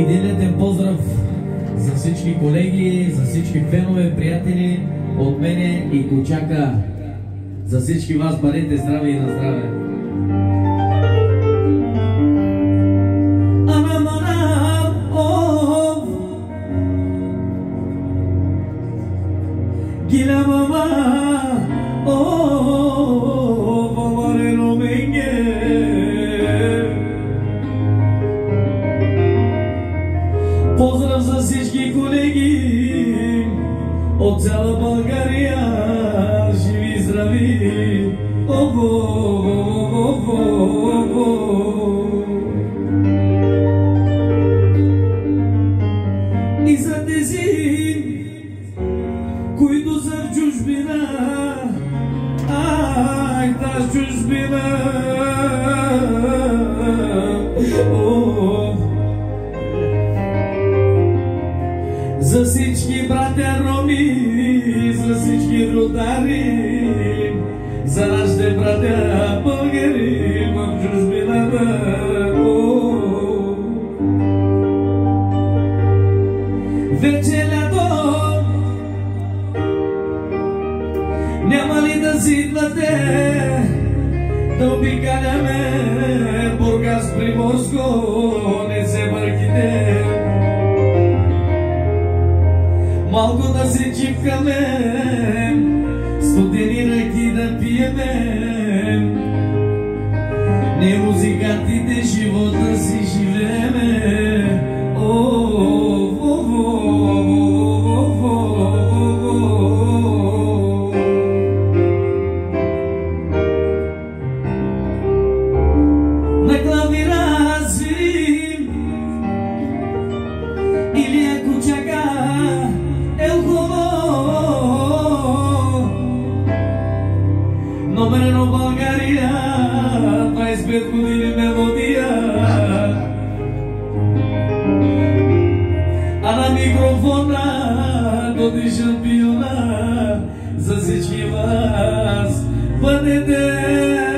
И делетен поздрав за всички колеги, за всички фенове, приятели от мене и Кучака. За всички вас бъдете здрави и на здраве. Gila mama, oh, Vamareno Menge. Поздрав за всички колеги от цяла България, живи и здрави. И за тези, които са в чужбина, ай, тази чужбина, за всички братя роми, за всички родари, за нашите братя българи в чужбината. Вече лято, няма ли да си идвате да обикаляме Бургас, Приморско, не се бърките. Малко да се чипкаме, студени ръки да пиеме. Не музикантите живота си живееме. На клавира свирим Илия Кучака. Номер едно България, 25 години мелодия. А на микрофона Доди шампиона. За всички вас бъдете